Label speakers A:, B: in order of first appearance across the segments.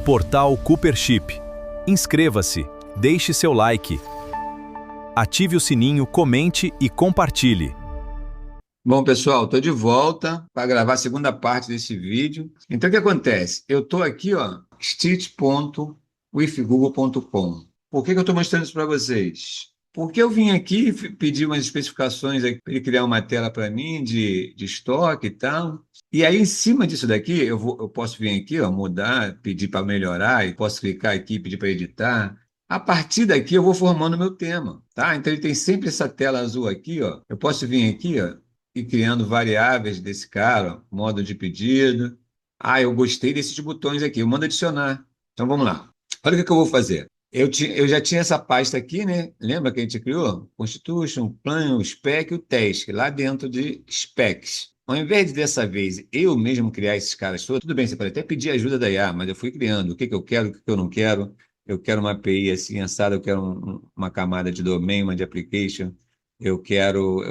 A: Portal Coopership. Inscreva-se, deixe seu like, ative o sininho, comente e compartilhe.
B: Bom, pessoal, estou de volta para gravar a segunda parte desse vídeo. Então, o que acontece? Eu estou aqui, ó, stitch.withgoogle.com. Por que eu estou mostrando isso para vocês? Porque eu vim aqui pedir umas especificações para ele criar uma tela para mim de estoque e tal. E aí, em cima disso daqui, eu posso vir aqui, ó, mudar, pedir para melhorar, e posso clicar aqui e pedir para editar. A partir daqui, eu vou formando o meu tema, tá? Então, ele tem sempre essa tela azul aqui, ó. Eu posso vir aqui, ó, e criando variáveis desse cara, ó, modo de pedido. Ah, eu gostei desses botões aqui, eu mando adicionar. Então, vamos lá. Olha o que eu vou fazer. Eu já tinha essa pasta aqui, né? Lembra que a gente criou? Constitution, Plan, o Spec e o Task, lá dentro de Specs. Ao invés de dessa vez eu mesmo criar esses caras todos, tudo bem, você pode até pedir ajuda da IA, mas eu fui criando o que eu quero, o que eu não quero. Eu quero uma API assim, assada, eu quero uma camada de domain, uma de application. Eu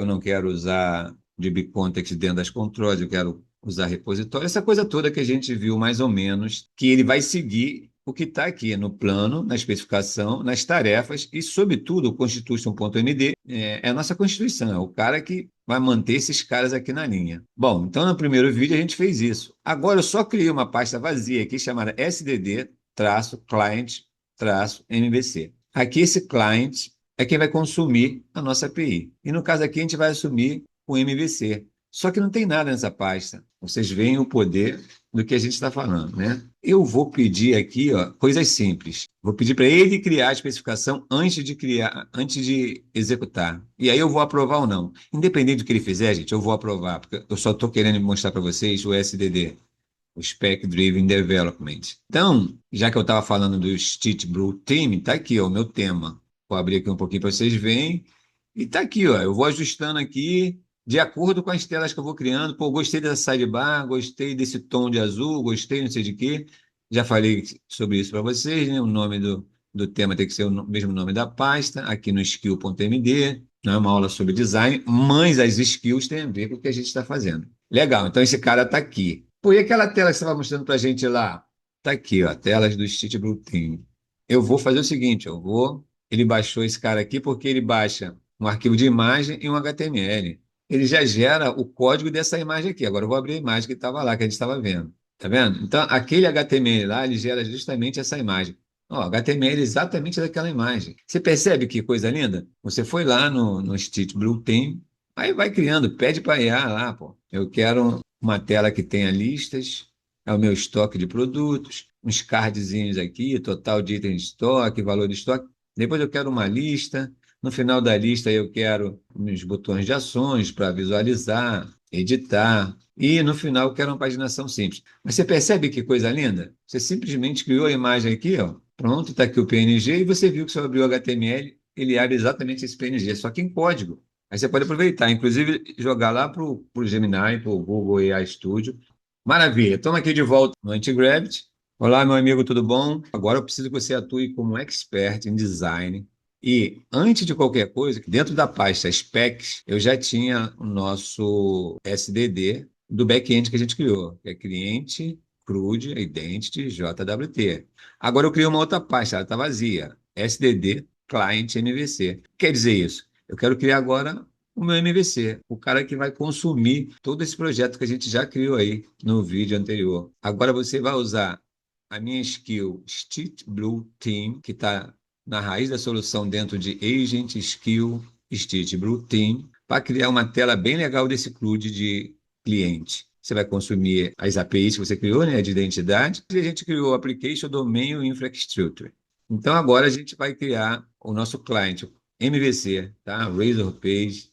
B: não quero usar DB Context dentro das controls, eu quero usar repositório, essa coisa toda que a gente viu mais ou menos, que ele vai seguir o que está aqui no plano, na especificação, nas tarefas e, sobretudo, o Constitution.md é a nossa Constituição, é o cara que vai manter esses caras aqui na linha. Bom, então no primeiro vídeo a gente fez isso. Agora eu só criei uma pasta vazia aqui chamada sdd-client-mbc. Aqui esse client é quem vai consumir a nossa API. E no caso aqui a gente vai assumir o MVC. Só que não tem nada nessa pasta. Vocês veem o poder do que a gente está falando, né? Eu vou pedir aqui, ó, coisas simples. Vou pedir para ele criar a especificação antes de executar. E aí eu vou aprovar ou não. Independente do que ele fizer, gente, eu vou aprovar, porque eu só estou querendo mostrar para vocês o SDD, o Spec Driven Development. Então, já que eu estava falando do Stitch Blue Team, está aqui, ó, o meu tema. Vou abrir aqui um pouquinho para vocês verem. E está aqui, ó, eu vou ajustando aqui de acordo com as telas que eu vou criando. Pô, gostei dessa sidebar, gostei desse tom de azul, gostei não sei de quê. Já falei sobre isso para vocês, né? O nome do tema tem que ser o mesmo nome da pasta, aqui no skill.md. Não é uma aula sobre design, mas as skills têm a ver com o que a gente está fazendo. Legal, então esse cara está aqui. Pô, e aquela tela que você estava mostrando para a gente lá? Está aqui, ó, telas do Stitch Blue Team. Eu vou fazer o seguinte, ele baixou esse cara aqui porque ele baixa um arquivo de imagem e um HTML. Ele já gera o código dessa imagem aqui. Agora eu vou abrir a imagem que estava lá, que a gente estava vendo. Tá vendo? Então, aquele HTML lá, ele gera justamente essa imagem. Ó, HTML é exatamente daquela imagem. Você percebe que coisa linda? Você foi lá no Stitch Blue Team, aí vai criando, pede para IA lá, pô. Eu quero uma tela que tenha listas, é o meu estoque de produtos, uns cardzinhos aqui, total de itens de estoque, valor de estoque. Depois eu quero uma lista. No final da lista, eu quero os botões de ações para visualizar, editar. E no final, eu quero uma paginação simples. Mas você percebe que coisa linda? Você simplesmente criou a imagem aqui, ó. Pronto, está aqui o PNG, e você viu que se eu abrir o HTML, ele abre exatamente esse PNG, só que em código. Aí você pode aproveitar, inclusive jogar lá para o Gemini, para o Google AI Studio. Maravilha, estamos aqui de volta no Antigravity. Olá, meu amigo, tudo bom? Agora eu preciso que você atue como expert em design. E, antes de qualquer coisa, dentro da pasta Specs, eu já tinha o nosso SDD do back-end que a gente criou, que é Cliente, CRUD, Identity, JWT. Agora eu criei uma outra pasta, ela está vazia, SDD, Client MVC. Quer dizer isso? Eu quero criar agora o meu MVC, o cara que vai consumir todo esse projeto que a gente já criou aí no vídeo anterior. Agora você vai usar a minha skill Stitch Blue Team, que está na raiz da solução dentro de Agent Skill Stitch Blue Team, para criar uma tela bem legal desse CRUD de cliente. Você vai consumir as APIs que você criou, né, de identidade, e a gente criou o Application, Domain e Infrastructure. Então, agora a gente vai criar o nosso cliente, MVC, tá? Razorpage,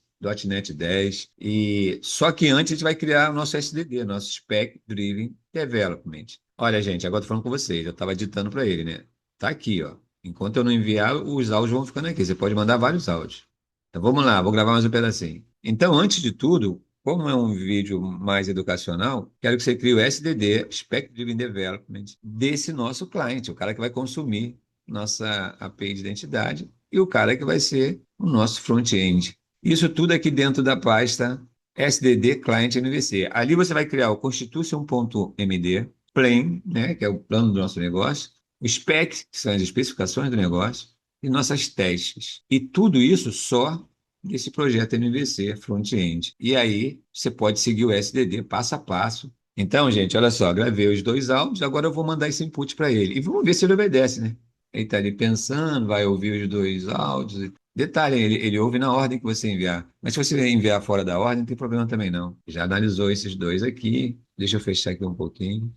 B: .NET 10, e só que antes a gente vai criar o nosso SDD, nosso Spec Driven Development. Olha, gente, agora estou falando com vocês, eu estava ditando para ele, né? Tá aqui, ó. Enquanto eu não enviar, os áudios vão ficando aqui. Você pode mandar vários áudios. Então vamos lá, vou gravar mais um pedacinho. Então, antes de tudo, como é um vídeo mais educacional, quero que você crie o SDD, Spec Driven Development, desse nosso cliente, o cara que vai consumir nossa API de identidade e o cara que vai ser o nosso front-end. Isso tudo aqui dentro da pasta SDD Client MVC. Ali você vai criar o Constitution.md, Plain, né, que é o plano do nosso negócio, o spec, que são as especificações do negócio, e nossas testes. E tudo isso só desse projeto MVC front-end. E aí você pode seguir o SDD passo a passo. Então, gente, olha só, gravei os 2 áudios, agora eu vou mandar esse input para ele. E vamos ver se ele obedece, né? Ele está ali pensando, vai ouvir os 2 áudios. Detalhe, ele ouve na ordem que você enviar. Mas se você enviar fora da ordem, não tem problema também não. Já analisou esses dois aqui. Deixa eu fechar aqui um pouquinho.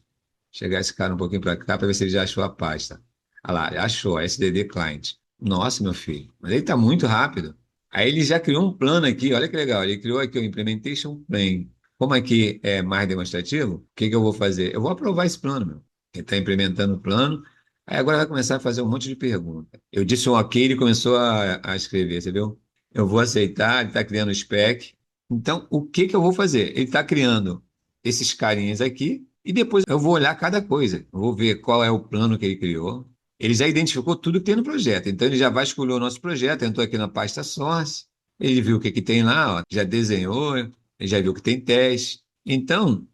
B: Chegar esse cara um pouquinho para cá para ver se ele já achou a pasta. Olha lá, achou, SDD Client. Nossa, meu filho, mas ele está muito rápido. Aí ele já criou um plano aqui, olha que legal. Ele criou aqui o Implementation Plan. Como aqui é mais demonstrativo, o que que eu vou fazer? Eu vou aprovar esse plano, meu. Ele está implementando o plano. Aí agora vai começar a fazer um monte de perguntas. Eu disse um ok, ele começou a escrever, você viu? Eu vou aceitar, ele está criando o spec. Então, o que que eu vou fazer? Ele está criando esses carinhas aqui e depois eu vou olhar cada coisa. Eu vou ver qual é o plano que ele criou. Ele já identificou tudo que tem no projeto. Então, ele já vai escolher o nosso projeto, entrou aqui na pasta Source, ele viu o que que tem lá, ó, já desenhou, ele já viu que tem teste. Então,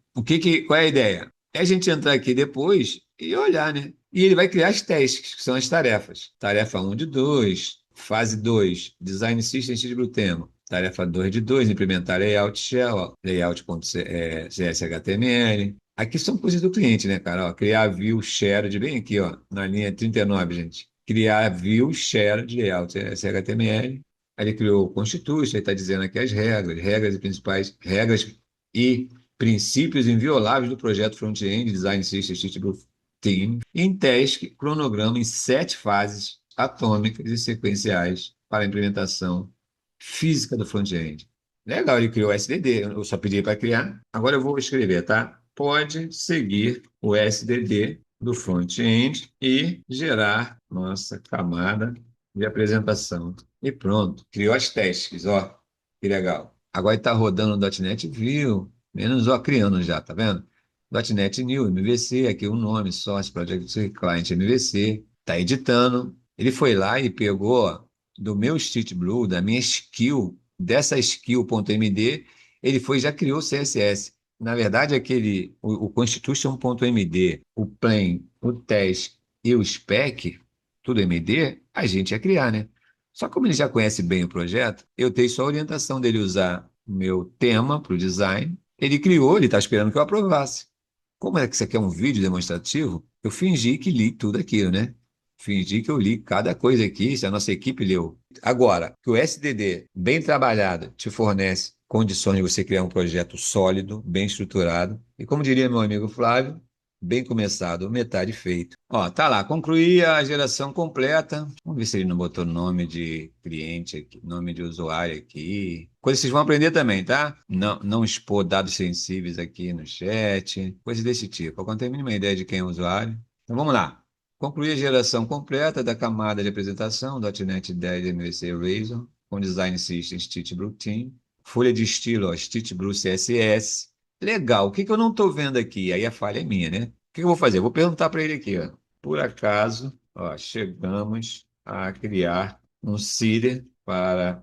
B: qual é a ideia? É a gente entrar aqui depois e olhar, né? E ele vai criar as tasks, que são as tarefas. Tarefa 1 de 2, fase 2, Design System XBlueTheme. Tarefa 2 de 2, implementar layout shell, layout.cshtml. Aqui são coisas do cliente, né, cara? Ó, criar view shared, bem aqui, ó, na linha 39, gente. Criar view shared layout HTML. Aí ele criou o Constitution, aí está dizendo aqui as regras e principais regras e princípios invioláveis do projeto front-end Design System Team. Em teste, cronograma em 7 fases atômicas e sequenciais para a implementação física do front-end. Legal, ele criou o SDD, eu só pedi para criar. Agora eu vou escrever, tá? Pode seguir o SDD do front-end e gerar nossa camada de apresentação. E pronto, criou as tasks, ó, que legal. Agora está rodando o .NET View, menos ó, criando já, tá vendo? .NET New, MVC, aqui o nome, Source Project Client MVC, está editando. Ele foi lá e pegou ó, do meu Stitch Blue, da minha skill, dessa skill.md, ele foi já criou o CSS. Na verdade, o Constitution.md, o plain, o test e o spec, tudo MD, a gente ia criar, né? Só que como ele já conhece bem o projeto, eu dei só a orientação dele usar o meu tema para o design. Ele criou, ele está esperando que eu aprovasse. Como é que você quer um vídeo demonstrativo? Eu fingi que li tudo aquilo, né? Fingi que eu li cada coisa aqui, se a nossa equipe leu. Agora, que o SDD, bem trabalhado, te fornece condições de você criar um projeto sólido, bem estruturado. E como diria meu amigo Flávio, bem começado, metade feito. Ó, tá lá, concluí a geração completa. Vamos ver se ele não botou nome de cliente aqui, nome de usuário aqui. Coisa que vocês vão aprender também, tá? Não expor dados sensíveis aqui no chat, coisas desse tipo. Eu não tenho a mínima ideia de quem é o usuário. Então vamos lá. Concluí a geração completa da camada de apresentação .NET 10 MVC Razor com Design System Stitch Blue Team. Folha de estilo, ó, Stitch Blue CSS. Legal, o que que eu não estou vendo aqui? Aí a falha é minha, né? O que eu vou fazer? Eu vou perguntar para ele aqui, ó. Por acaso, ó, chegamos a criar um seeder para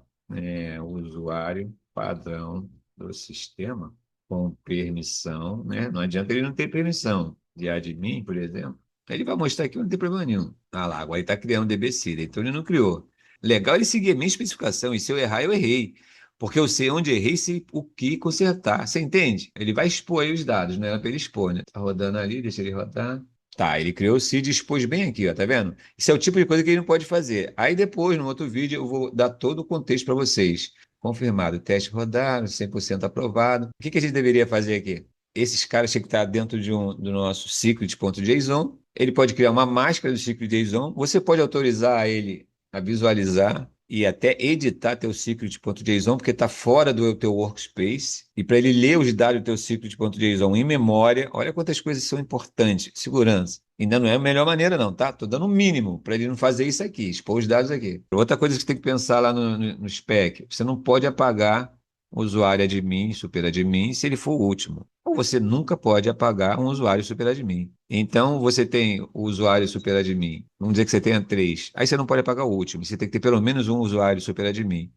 B: o usuário padrão do sistema com permissão, né? Não adianta ele não ter permissão de admin, por exemplo. Ele vai mostrar aqui, não tem problema nenhum. Ah lá, agora ele está criando um DB seeder, então ele não criou. Legal ele seguir a minha especificação, e se eu errar, eu errei. Porque eu sei onde errei, sei o que consertar. Você entende? Ele vai expor aí os dados, não era para ele expor, né? Tá rodando ali, deixa ele rodar. Tá, ele criou o CID e expôs bem aqui, ó, tá vendo? Isso é o tipo de coisa que ele não pode fazer. Aí depois, no outro vídeo, eu vou dar todo o contexto para vocês. Confirmado, teste rodado, 100% aprovado. O que que a gente deveria fazer aqui? Esses caras têm que estar dentro do nosso secret.json. Ele pode criar uma máscara do secret.json. Você pode autorizar ele a visualizar e até editar teu secret.json, porque está fora do teu workspace, e para ele ler os dados do teu secret.json em memória, olha quantas coisas são importantes. Segurança. Ainda não é a melhor maneira, não, tá? Estou dando o mínimo para ele não fazer isso aqui, expor os dados aqui. Outra coisa que você tem que pensar lá no spec, você não pode apagar o usuário admin, superadmin, se ele for o último. Ou você nunca pode apagar um usuário superadmin. Então, você tem o usuário superadmin, vamos dizer que você tenha 3, aí você não pode apagar o último, você tem que ter pelo menos um usuário superadmin.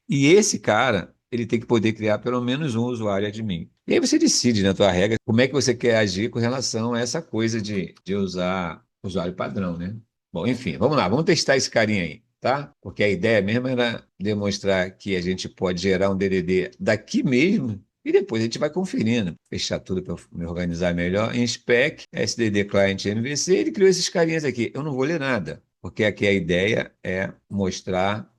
B: E esse cara, ele tem que poder criar pelo menos um usuário admin. E aí você decide na tua regra como é que você quer agir com relação a essa coisa de usar Usuário padrão, né? Bom, enfim, vamos lá, vamos testar esse carinha aí, tá? Porque a ideia mesmo era demonstrar que a gente pode gerar um DDD daqui mesmo e depois a gente vai conferindo, fechar tudo para me organizar melhor. Em spec, SDD Client MVC, ele criou esses carinhas aqui. Eu não vou ler nada, porque aqui a ideia é mostrar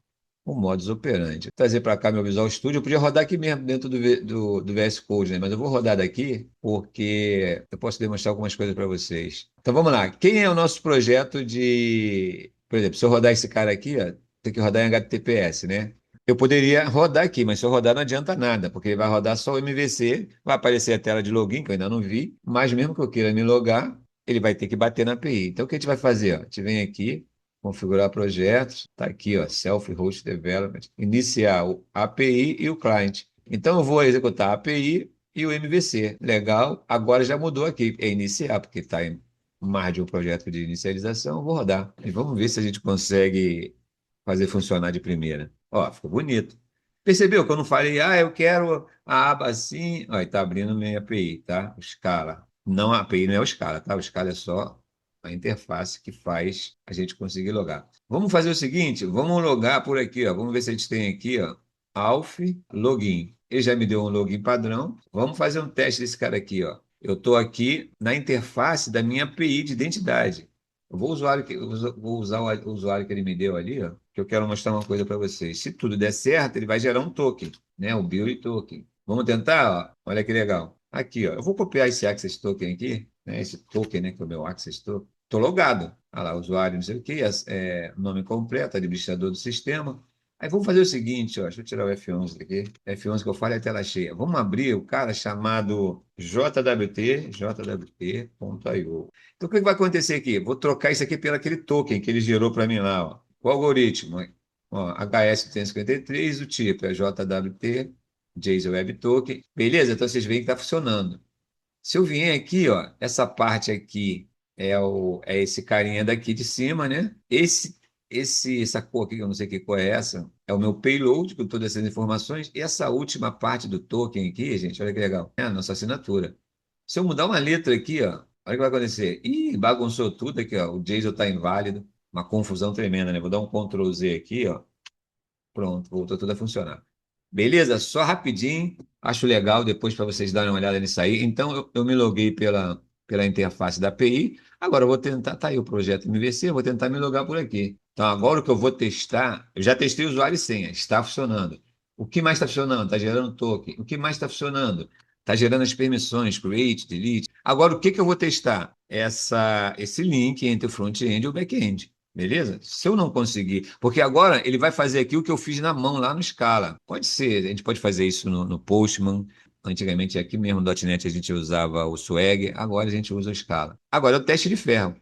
B: o modus operandi. Trazer para cá meu Visual Studio, eu podia rodar aqui mesmo dentro do VS Code, né? Mas eu vou rodar daqui porque eu posso demonstrar algumas coisas para vocês. Então vamos lá. Quem é o nosso projeto de. Por exemplo, se eu rodar esse cara aqui, ó, tem que rodar em HTTPS, né? Eu poderia rodar aqui, mas se eu rodar não adianta nada, porque ele vai rodar só o MVC, vai aparecer a tela de login, que eu ainda não vi, mas mesmo que eu queira me logar, ele vai ter que bater na API. Então o que a gente vai fazer? Ó? A gente vem aqui, configurar projetos, está aqui, ó, Self-Host Development, iniciar a API e o client. Então eu vou executar a API e o MVC. Legal, agora já mudou aqui, é iniciar, porque está em mais de um projeto de inicialização, eu vou rodar. E vamos ver se a gente consegue fazer funcionar de primeira. Ó, ficou bonito. Percebeu que eu não falei, eu quero a aba assim, ó, está abrindo minha API, tá? O Scala. Não, a API não é o Scala, tá? O Scala é só a interface que faz a gente conseguir logar. Vamos fazer o seguinte, vamos logar por aqui, ó. Vamos ver se a gente tem aqui, ó, Alf Login. Ele já me deu um login padrão. Vamos fazer um teste desse cara aqui, ó. Eu estou aqui na interface da minha API de identidade. Eu vou usar o usuário que ele me deu ali, ó, que eu quero mostrar uma coisa para vocês. Se tudo der certo, ele vai gerar um token, né? O build token. Vamos tentar, ó. Olha que legal. Aqui, ó. Eu vou copiar esse access token aqui, né? Esse token, né? Que é o meu access token. Estou logado. Olha lá, usuário, não sei o quê, nome completo, administrador do sistema. Aí vamos fazer o seguinte, ó, deixa eu tirar o F11 daqui. F11 que eu falo é tela cheia. Vamos abrir o cara chamado jwt.io. Então, o que vai acontecer aqui? Vou trocar isso aqui pelo aquele token que ele gerou para mim lá. Ó. O algoritmo, ó, HS253, o tipo é JWT, JSON Web Token. Beleza? Então, vocês veem que está funcionando. Se eu vier aqui, ó, essa parte aqui é esse carinha daqui de cima, né? Essa cor aqui, que eu não sei que cor é essa, é o meu payload com todas essas informações. E essa última parte do token aqui, gente, olha que legal, é a nossa assinatura. Se eu mudar uma letra aqui, ó, olha o que vai acontecer. Ih, bagunçou tudo aqui, ó. O JSON está inválido, uma confusão tremenda, né? Vou dar um Ctrl Z aqui, ó. Pronto, voltou tudo a funcionar. Beleza? Só rapidinho. Acho legal depois para vocês darem uma olhada nisso aí. Então, eu me loguei pela interface da API. Agora eu vou tentar, tá aí o projeto MVC, eu vou tentar me logar por aqui. Então, agora o que eu vou testar, eu já testei o usuário e senha, está funcionando. O que mais está funcionando? Está gerando token. O que mais está funcionando? Está gerando as permissões, create, delete. Agora, o que que eu vou testar? Esse link entre o front-end e o back-end. Beleza? Se eu não conseguir, porque agora ele vai fazer aqui o que eu fiz na mão lá no Scala. Pode ser, a gente pode fazer isso no Postman. Antigamente aqui mesmo no .NET a gente usava o Swag, agora a gente usa o Scala. Agora é o teste de ferro.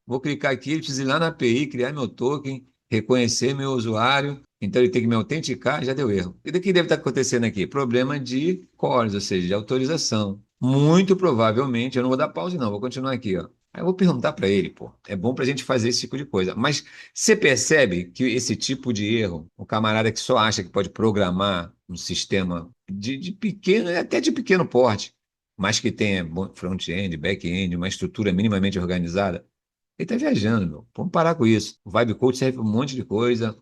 B: Vou clicar aqui, ele precisa ir lá na API, criar meu token, reconhecer meu usuário. Então ele tem que me autenticar, já deu erro. E o que deve estar acontecendo aqui? Problema de cores, ou seja, de autorização. Muito provavelmente, eu não vou dar pause não, vou continuar aqui, ó. Aí eu vou perguntar para ele, pô. É bom para a gente fazer esse tipo de coisa. Mas você percebe que esse tipo de erro, o camarada que só acha que pode programar um sistema de pequeno, até de pequeno porte, mas que tenha front-end, back-end, uma estrutura minimamente organizada, ele está viajando, meu. Vamos parar com isso. O Vibe Code serve para um monte de coisa,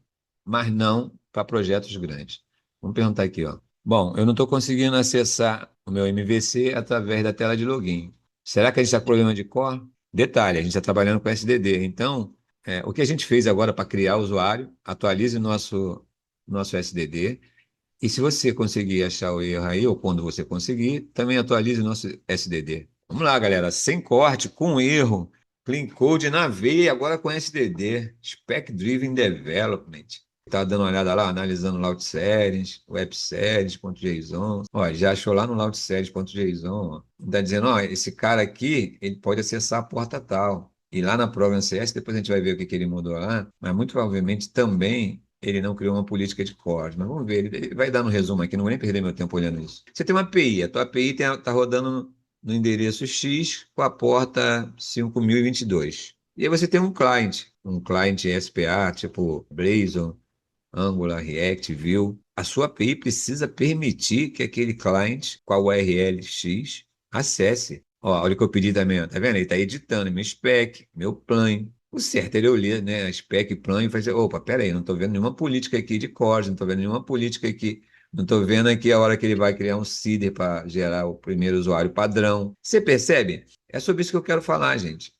B: mas não para projetos grandes. Vamos perguntar aqui, ó. Bom, eu não estou conseguindo acessar o meu MVC através da tela de login. Será que a gente está com problema de core? Detalhe, a gente está trabalhando com SDD. Então, o que a gente fez agora para criar o usuário, atualize nosso SDD. E se você conseguir achar o erro aí, ou quando você conseguir, também atualize o nosso SDD. Vamos lá, galera. Sem corte, com erro. Clean Code na veia, agora com SDD. Spec Driven Development. Tá dando uma olhada lá, analisando Launch Series, Web Series.json. Ó, já achou lá no Launch Series.json. Está dizendo, ó, esse cara aqui, ele pode acessar a porta tal. E lá na Program CS, depois a gente vai ver o que ele mudou lá, mas muito provavelmente também ele não criou uma política de core. Mas vamos ver, ele vai dar no resumo aqui, não vou nem perder meu tempo olhando isso. Você tem uma API, a tua API está rodando no endereço X com a porta 5022. E aí você tem um cliente SPA, tipo Blazor, Angular, React, Vue. A sua API precisa permitir que aquele cliente com a URL X acesse. Ó, olha o que eu pedi também, ó, tá vendo? Ele está editando meu spec, meu plano. O certo é ele eu ler, né? Spec, plano e fazer, opa, peraí, não estou vendo nenhuma política aqui de cores, não estou vendo nenhuma política aqui. Não estou vendo aqui a hora que ele vai criar um seeder para gerar o primeiro usuário padrão. Você percebe? É sobre isso que eu quero falar, gente.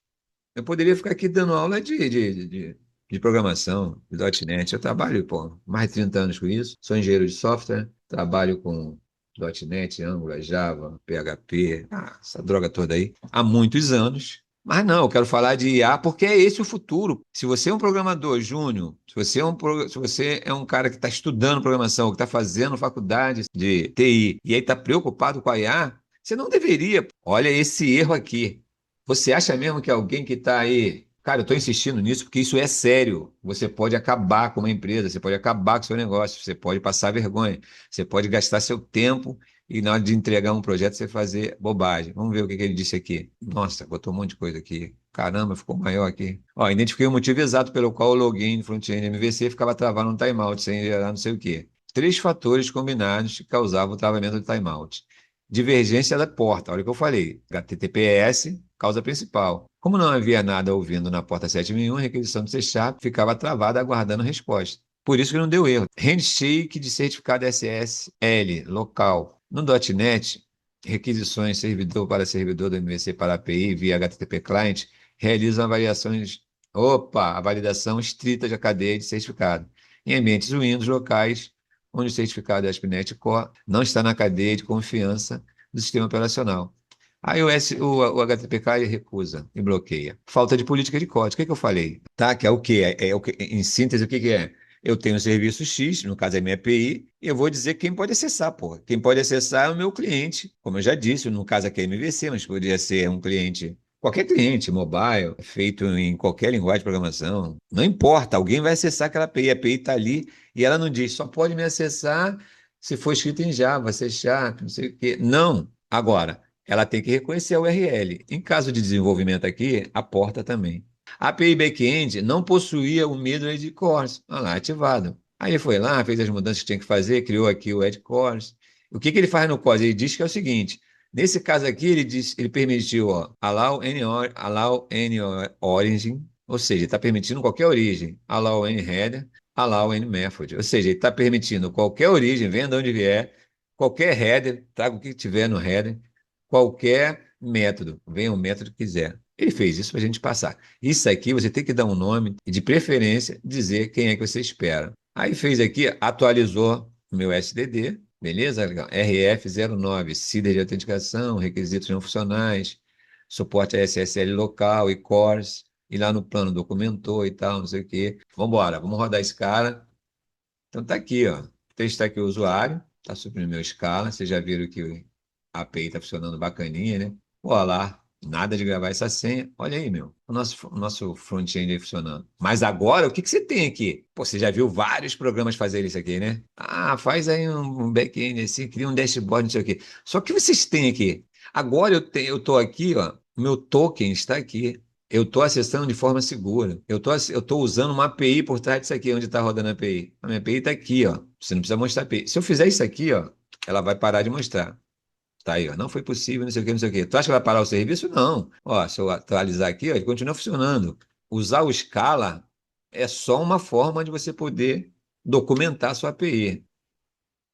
B: Eu poderia ficar aqui dando aula de programação, de .NET. Eu trabalho, pô, mais de 30 anos com isso. Sou engenheiro de software, trabalho com .NET, Angular, Java, PHP, essa droga toda aí, há muitos anos. Mas não, eu quero falar de IA porque é esse o futuro. Se você é um programador júnior, se você é um cara que está estudando programação, que está fazendo faculdade de TI e aí está preocupado com a IA, você não deveria. Olha esse erro aqui. Você acha mesmo que alguém que está aí. Cara, eu estou insistindo nisso porque isso é sério. Você pode acabar com uma empresa, você pode acabar com o seu negócio, você pode passar vergonha, você pode gastar seu tempo e na hora de entregar um projeto você fazer bobagem. Vamos ver o que ele disse aqui. Nossa, botou um monte de coisa aqui. Caramba, ficou maior aqui. Ó, identifiquei o motivo exato pelo qual o login no front-end MVC ficava travado no timeout, sem gerar não sei o quê. Três fatores combinados que causavam o travamento do timeout. Divergência da porta, olha o que eu falei. HTTPS, causa principal. Como não havia nada ouvindo na porta 7001, a requisição do C# ficava travada aguardando resposta. Por isso que não deu erro. Handshake de certificado SSL local. No .NET, requisições servidor para servidor do MVC para API via HTTP client realizam avaliações, a validação estrita da cadeia de certificado. Em ambientes Windows locais, onde o certificado ASP.NET Core não está na cadeia de confiança do sistema operacional. Aí o HTTPK ele recusa e bloqueia. Falta de política de código. O que que eu falei? Tá, que é o quê? Em síntese, o que que é? Eu tenho um serviço X, no caso é minha API, e eu vou dizer quem pode acessar, porra. Quem pode acessar é o meu cliente. Como eu já disse, no caso aqui é MVC, mas poderia ser um cliente, qualquer cliente, mobile, feito em qualquer linguagem de programação. Não importa, alguém vai acessar aquela API. A API está ali e ela não diz, só pode me acessar se for escrito em Java, C Sharp, não sei o quê. Não. Agora, ela tem que reconhecer a URL. Em caso de desenvolvimento aqui, a porta também. A API Backend não possuía o middleware cores. Olha lá, ativado. Aí ele foi lá, fez as mudanças que tinha que fazer, criou aqui o Edge Cores. O que que ele faz no cores? Ele diz que é o seguinte, nesse caso aqui, ele permitiu, allow any origin, ou seja, ele está permitindo qualquer origem, allow any header, allow any method, ou seja, ele está permitindo qualquer origem, venha de onde vier, qualquer header, traga o que tiver no header, qualquer método, venha o método que quiser. Ele fez isso para a gente passar. Isso aqui você tem que dar um nome e, de preferência, dizer quem é que você espera. Aí fez aqui, atualizou o meu SDD, beleza? Legal. RF09, CIDR de autenticação, requisitos não funcionais, suporte a SSL local e cores, e lá no plano documentou e tal, não sei o quê. Vamos embora, vamos rodar esse cara. Então tá aqui, ó. Testar aqui o usuário, tá subindo meu escala, vocês já viram que a API tá funcionando bacaninha, né? Olha lá, nada de gravar essa senha. Olha aí, meu, o nosso front-end aí funcionando. Mas agora, o que que você tem aqui? Pô, você já viu vários programas fazerem isso aqui, né? Faz aí um back-end assim, cria um dashboard, não sei o quê. Só que vocês têm aqui. Agora eu tô aqui, ó, meu token está aqui. Eu estou acessando de forma segura. Eu tô usando uma API por trás disso aqui, onde está rodando a API. A minha API está aqui, ó. Você não precisa mostrar a API. Se eu fizer isso aqui, ó, ela vai parar de mostrar. Tá aí, ó. Não foi possível, não sei o que, não sei o que. Tu acha que vai parar o serviço? Não. Ó, se eu atualizar aqui, ó, ele continua funcionando. Usar o Scala é só uma forma de você poder documentar a sua API.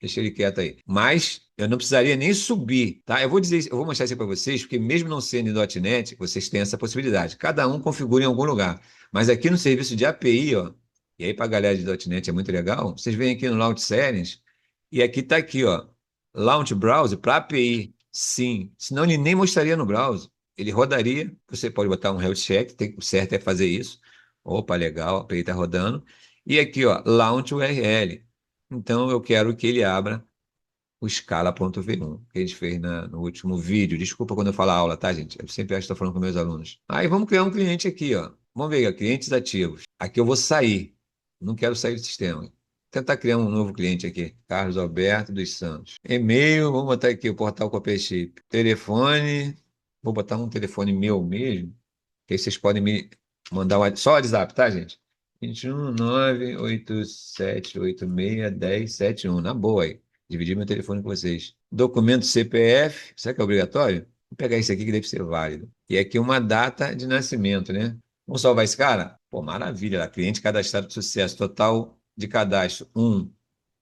B: Deixa ele quieto aí. Mas eu não precisaria nem subir, tá? Eu vou mostrar isso para vocês, porque mesmo não sendo em .NET, vocês têm essa possibilidade. Cada um configura em algum lugar. Mas aqui no serviço de API, ó, e aí para a galera de .NET é muito legal, vocês vêm aqui no Launch Settings, e aqui está aqui, ó, Launch Browser para API. Sim, senão ele nem mostraria no browser. Ele rodaria, você pode botar um health check, o certo é fazer isso. Opa, legal, a API está rodando. E aqui, ó, Launch URL. Então, eu quero que ele abra o Scala.v1, que a gente fez no último vídeo. Desculpa quando eu falo aula, tá, gente? Eu sempre acho que estou falando com meus alunos. Aí, vamos criar um cliente aqui, ó. Vamos ver, ó, clientes ativos. Aqui eu vou sair. Não quero sair do sistema. Vou tentar criar um novo cliente aqui. Carlos Alberto dos Santos. E-mail, vamos botar aqui o portal Copechip. Telefone, vou botar um telefone meu mesmo, que aí vocês podem me mandar só o WhatsApp, tá, gente? 21 987861071. Na boa aí. Dividir meu telefone com vocês. Documento CPF. Será que é obrigatório? Vou pegar esse aqui que deve ser válido. E aqui uma data de nascimento, né? Vamos salvar esse cara? Pô, maravilha. Lá, cliente cadastrado de sucesso. Total de cadastro, 1.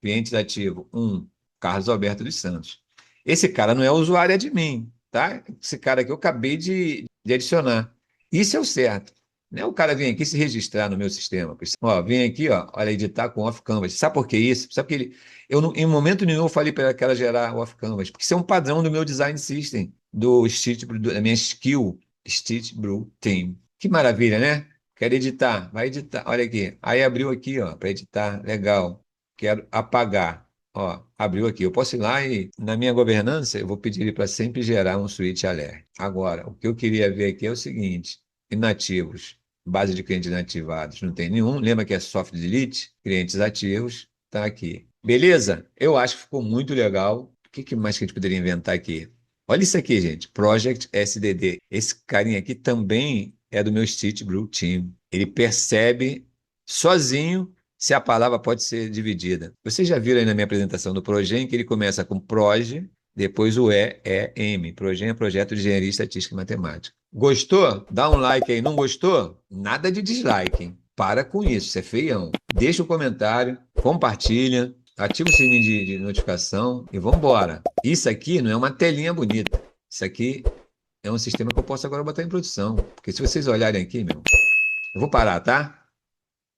B: Cliente ativo, 1. Carlos Alberto dos Santos. Esse cara não é usuário admin, tá? Esse cara aqui eu acabei de adicionar. Isso é o certo. Não é o cara vir aqui se registrar no meu sistema. Ó, vem aqui, ó, olha, editar com off canvas. Sabe por que isso? Sabe que eu em momento nenhum eu falei para ela gerar off canvas, porque isso é um padrão do meu design system, do Stitch, da minha skill Stitch Brew Team. Que maravilha, né? Quero editar, vai editar. Olha aqui. Aí abriu aqui, ó, para editar. Legal. Quero apagar. Ó, abriu aqui. Eu posso ir lá e, na minha governança, eu vou pedir ele para sempre gerar um switch alert. Agora, o que eu queria ver aqui é o seguinte: inativos, base de clientes inativados, não tem nenhum. Lembra que é soft delete? Clientes ativos, tá aqui. Beleza? Eu acho que ficou muito legal. O que mais que a gente poderia inventar aqui? Olha isso aqui, gente. Project SDD. Esse carinha aqui também é do meu Stitch Brew Team. Ele percebe sozinho se a palavra pode ser dividida. Vocês já viram aí na minha apresentação do Progen que ele começa com Proj, depois o E-M. Progen é Projeto de Engenharia Estatística e Matemática. Gostou? Dá um like aí. Não gostou? Nada de dislike, hein? Para com isso, isso é feião. Deixa o comentário, compartilha, ativa o sininho de notificação e vamos embora. Isso aqui não é uma telinha bonita. Isso aqui é um sistema que eu posso agora botar em produção. Porque se vocês olharem aqui, meu, eu vou parar, tá?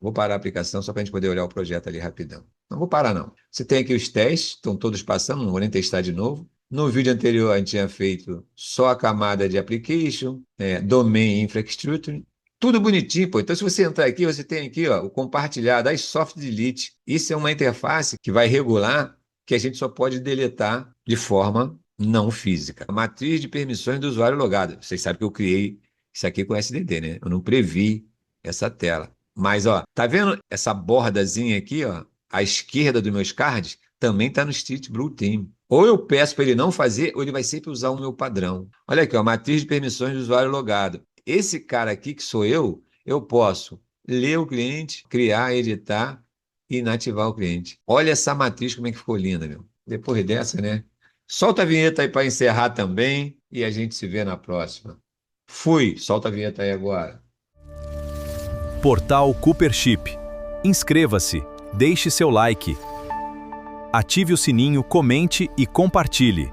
B: Vou parar a aplicação só para a gente poder olhar o projeto ali rapidão. Não vou parar, não. Você tem aqui os testes, estão todos passando, não vou nem testar de novo. No vídeo anterior, a gente tinha feito só a camada de application, domain infrastructure, tudo bonitinho, pô. Então, se você entrar aqui, você tem aqui, ó, o compartilhar das soft delete. Isso é uma interface que vai regular que a gente só pode deletar de forma não física. A matriz de permissões do usuário logado. Vocês sabem que eu criei isso aqui com SDD, né? Eu não previ essa tela. Mas, ó, tá vendo essa bordazinha aqui, ó? À esquerda dos meus cards, também está no Stitch Brew Team. Ou eu peço para ele não fazer, ou ele vai sempre usar o meu padrão. Olha aqui, ó, matriz de permissões do usuário logado. Esse cara aqui, que sou eu posso ler o cliente, criar, editar e inativar o cliente. Olha essa matriz como é que ficou linda, meu. Depois dessa, né? Solta a vinheta aí para encerrar também e a gente se vê na próxima. Fui, solta a vinheta aí agora.
A: Portal Coopership. Inscreva-se, deixe seu like. Ative o sininho, comente e compartilhe.